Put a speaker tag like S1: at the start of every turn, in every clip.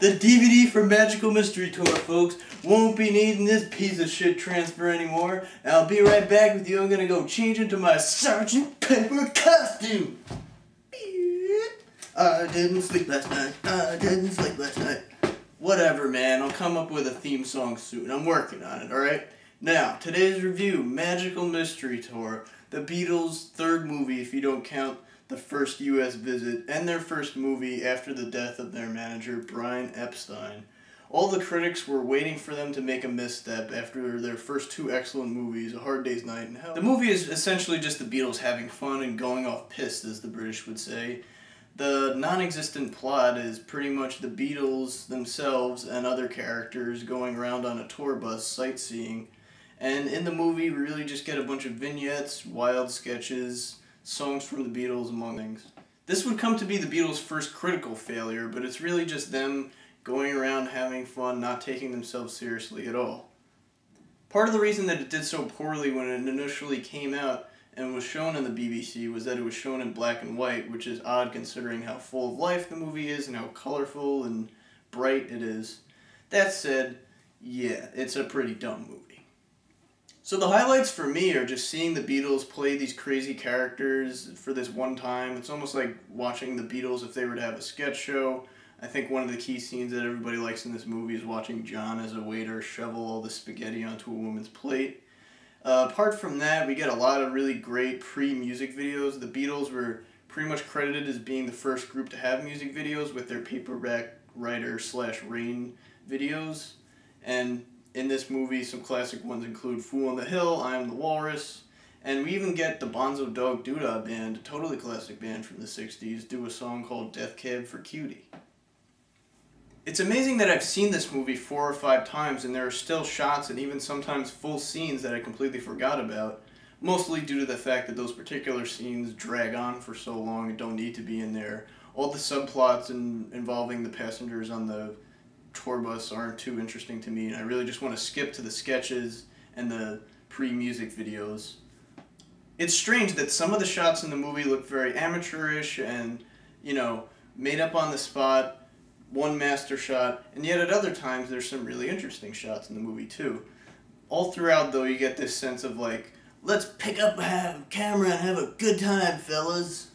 S1: The DVD for Magical Mystery Tour, folks. Won't be needing this piece of shit transfer anymore. I'll be right back with you. I'm gonna go change into my Sgt. Pepper costume. I didn't sleep last night. Whatever, man. I'll come up with a theme song soon. I'm working on it, alright? Now, today's review, Magical Mystery Tour. The Beatles' third movie, if you don't count the first U.S. visit, and their first movie after the death of their manager, Brian Epstein. All the critics were waiting for them to make a misstep after their first two excellent movies, A Hard Day's Night and Hell. The movie is essentially just the Beatles having fun and going off pissed, as the British would say. The non-existent plot is pretty much the Beatles themselves and other characters going around on a tour bus sightseeing. And in the movie, we really just get a bunch of vignettes, wild sketches, songs from the Beatles, among things. This would come to be the Beatles' first critical failure, but it's really just them going around having fun, not taking themselves seriously at all. Part of the reason that it did so poorly when it initially came out and was shown on the BBC was that it was shown in black and white, which is odd considering how full of life the movie is and how colorful and bright it is. That said, yeah, it's a pretty dumb movie. So the highlights for me are just seeing the Beatles play these crazy characters for this one time. It's almost like watching the Beatles if they were to have a sketch show. I think one of the key scenes that everybody likes in this movie is watching John as a waiter shovel all the spaghetti onto a woman's plate. Apart from that, we get a lot of really great pre-music videos. The Beatles were pretty much credited as being the first group to have music videos with their Paperback Writer/Rain videos. And in this movie, some classic ones include Fool on the Hill, I Am the Walrus, and we even get the Bonzo Dog Doodah Band, a totally classic band from the 60s, do a song called Death Cab for Cutie. It's amazing that I've seen this movie 4 or 5 times and there are still shots and even sometimes full scenes that I completely forgot about, mostly due to the fact that those particular scenes drag on for so long and don't need to be in there. All the subplots involving the passengers on the tour bus aren't too interesting to me, and I really just want to skip to the sketches and the pre-music videos. It's strange that some of the shots in the movie look very amateurish and, you know, made up on the spot, one master shot, and yet at other times there's some really interesting shots in the movie too. All throughout, though, you get this sense of like, let's pick up a camera and have a good time, fellas.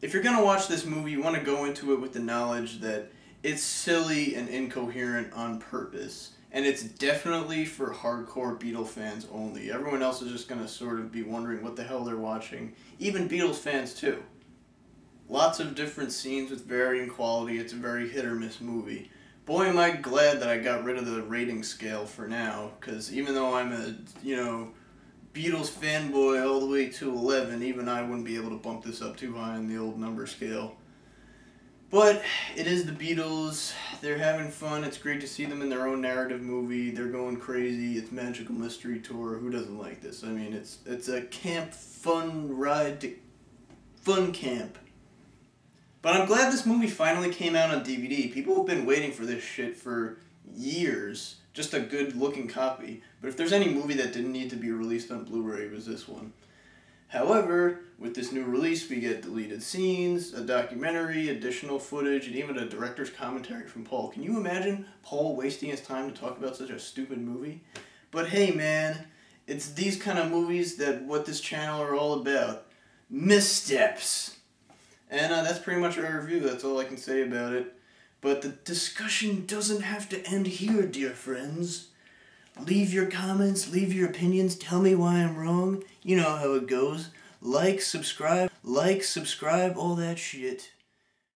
S1: If you're gonna watch this movie, you want to go into it with the knowledge that it's silly and incoherent on purpose, and it's definitely for hardcore Beatle fans only. Everyone else is just going to sort of be wondering what the hell they're watching, even Beatles fans too. Lots of different scenes with varying quality. It's a very hit-or-miss movie. Boy, am I glad that I got rid of the rating scale for now, because even though I'm a, Beatles fanboy all the way to 11, even I wouldn't be able to bump this up too high on the old number scale. But it is the Beatles, they're having fun, it's great to see them in their own narrative movie, they're going crazy, it's Magical Mystery Tour, who doesn't like this? I mean, it's a camp fun ride to fun camp. But I'm glad this movie finally came out on DVD. People have been waiting for this shit for years, just a good looking copy. But if there's any movie that didn't need to be released on Blu-ray, it was this one. However, with this new release, we get deleted scenes, a documentary, additional footage, and even a director's commentary from Paul. Can you imagine Paul wasting his time to talk about such a stupid movie? But hey man, it's these kind of movies that what this channel are all about. Missteps. And that's pretty much our review, that's all I can say about it. But the discussion doesn't have to end here, dear friends. Leave your comments, leave your opinions, tell me why I'm wrong. You know how it goes. Like, subscribe, all that shit.